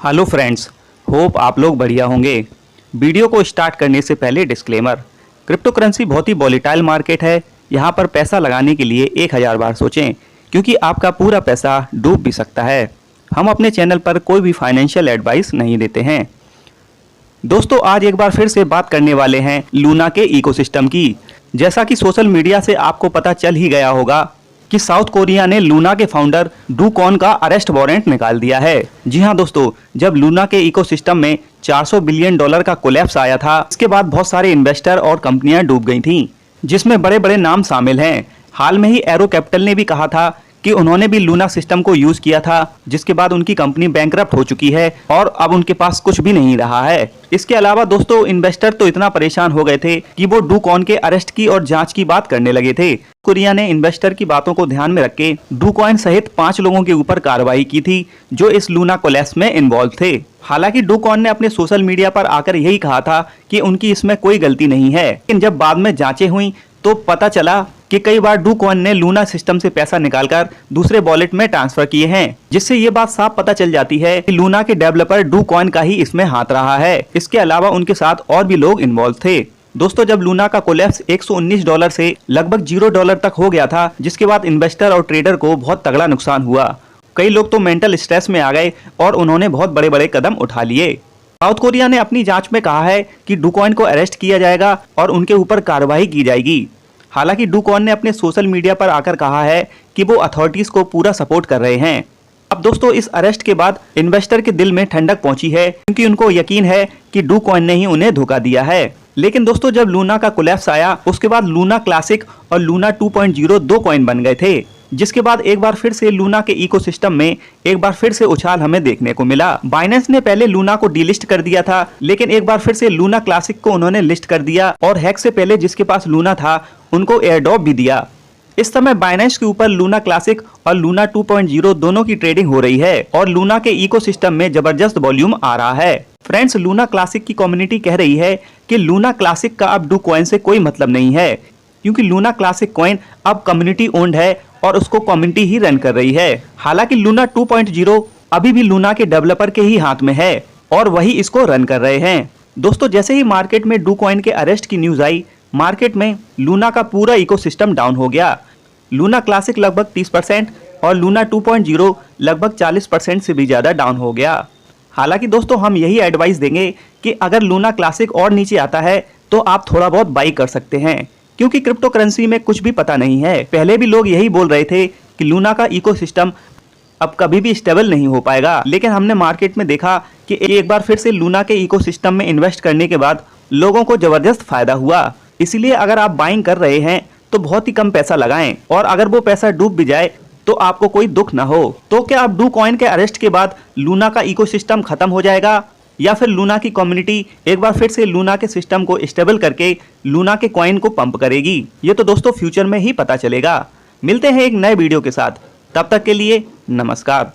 Hello friends, hope आप लोग बढ़िया होंगे। वीडियो को स्टार्ट करने से पहले डिस्क्लेमर, क्रिप्टो करेंसी बहुत ही वॉलेटाइल मार्केट है। यहाँ पर पैसा लगाने के लिए 1000 बार सोचें, क्योंकि आपका पूरा पैसा डूब भी सकता है। हम अपने चैनल पर कोई भी फाइनेंशियल एडवाइस नहीं देते हैं। दोस्तों, आज एक बार फिर से बात करने वाले हैं लूना के इकोसिस्टम की। जैसा कि सोशल मीडिया से आपको पता चल ही गया होगा कि साउथ कोरिया ने लूना के फाउंडर डू कॉन का अरेस्ट वारंट निकाल दिया है। जी हां दोस्तों, जब लूना के इकोसिस्टम में $400 बिलियन का कोलैप्स आया था, इसके बाद बहुत सारे इन्वेस्टर और कंपनियां डूब गई थीं, जिसमें बड़े बड़े नाम शामिल हैं। हाल में ही एरो कैपिटल ने भी कहा था कि उन्होंने भी लूना सिस्टम को यूज किया था, जिसके बाद उनकी कंपनी बैंकरप्ट हो चुकी है और अब उनके पास कुछ भी नहीं रहा है। इसके अलावा दोस्तों, इन्वेस्टर तो इतना परेशान हो गए थे कि वो डू कॉन के अरेस्ट की और जांच की बात करने लगे थे। कोरिया ने इन्वेस्टर की बातों को ध्यान में रख के डू कॉइन सहित 5 लोगों के ऊपर कार्रवाई की थी, जो इस लूना कोलैप्स में इन्वॉल्व थे। हालांकि डू कॉन ने अपने सोशल मीडिया पर आकर यही कहा था कि उनकी इसमें कोई गलती नहीं है, लेकिन जब बाद में जांचें हुई तो पता चला कि कई बार डू कॉइन ने लूना सिस्टम से पैसा निकालकर दूसरे वॉलेट में ट्रांसफर किए हैं, जिससे ये बात साफ पता चल जाती है कि लूना के डेवलपर डू कॉइन का ही इसमें हाथ रहा है। इसके अलावा उनके साथ और भी लोग इन्वॉल्व थे। दोस्तों, जब लूना का कोलैप्स $119 से लगभग $0 तक हो गया था, जिसके बाद इन्वेस्टर और ट्रेडर को बहुत तगड़ा नुकसान हुआ। कई लोग तो मेंटल स्ट्रेस में आ गए और उन्होंने बहुत बड़े बड़े कदम उठा लिए। साउथ कोरिया ने अपनी जांच में कहा है कि डू कॉइन को अरेस्ट किया जाएगा और उनके ऊपर कार्रवाई की जाएगी। हालांकि डू कॉइन ने अपने सोशल मीडिया पर आकर कहा है कि वो अथॉरिटीज को पूरा सपोर्ट कर रहे हैं। अब दोस्तों, इस अरेस्ट के बाद इन्वेस्टर के दिल में ठंडक पहुंची है, क्योंकि उनको यकीन है कि डू कॉइन ने ही उन्हें धोखा दिया है। लेकिन दोस्तों, जब लूना का कोलैप्स आया, उसके बाद लूना क्लासिक और लूना 2.0 दो कॉइन बन गए थे, जिसके बाद एक बार फिर से लूना के इकोसिस्टम में एक बार फिर से उछाल हमें देखने को मिला। बाइनेंस ने पहले लूना को डीलिस्ट कर दिया था, लेकिन एक बार फिर से लूना क्लासिक को उन्होंने लिस्ट कर दिया और हैक से पहले जिसके पास लूना था उनको एयरड्रॉप भी दिया। इस समय बाइनेंस के ऊपर लूना क्लासिक और लूना 2.0 दोनों की ट्रेडिंग हो रही है और लूना के इकोसिस्टम में जबरदस्त वॉल्यूम आ रहा है। फ्रेंड्स, लूना क्लासिक की कम्युनिटी कह रही है कि लूना क्लासिक का अब डू कॉइन से कोई मतलब नहीं है, क्योंकि लूना क्लासिक कॉइन अब कम्युनिटी ओन्ड है और उसको कम्युनिटी ही रन कर रही है। हालांकि लूना 2.0 अभी भी लूना के डेवलपर के ही हाथ में है और वही इसको रन कर रहे हैं। दोस्तों, जैसे ही मार्केट में डू कॉइन के अरेस्ट की न्यूज आई, मार्केट में लूना का पूरा इकोसिस्टम डाउन हो गया। लूना क्लासिक लगभग 30% और लूना 2.0 लगभग 40% से भी ज़्यादा डाउन हो गया। हालांकि दोस्तों, हम यही एडवाइस देंगे कि अगर लूना क्लासिक और नीचे आता है तो आप थोड़ा बहुत बाई कर सकते हैं, क्योंकि क्रिप्टो करेंसी में कुछ भी पता नहीं है। पहले भी लोग यही बोल रहे थे कि लूना का इकोसिस्टम अब कभी भी स्टेबल नहीं हो पाएगा, लेकिन हमने मार्केट में देखा कि एक बार फिर से लूना के इकोसिस्टम में इन्वेस्ट करने के बाद लोगों को जबरदस्त फायदा हुआ। इसलिए अगर आप बाइंग कर रहे हैं तो बहुत ही कम पैसा लगाएं, और अगर वो पैसा डूब भी जाए तो आपको कोई दुख ना हो। तो क्या अब डू कॉइन के अरेस्ट के बाद लूना का इकोसिस्टम खत्म हो जाएगा, या फिर लूना की कम्युनिटी एक बार फिर से लूना के सिस्टम को स्टेबल करके लूना के कॉइन को पंप करेगी? ये तो दोस्तों फ्यूचर में ही पता चलेगा। मिलते हैं एक नए वीडियो के साथ, तब तक के लिए नमस्कार।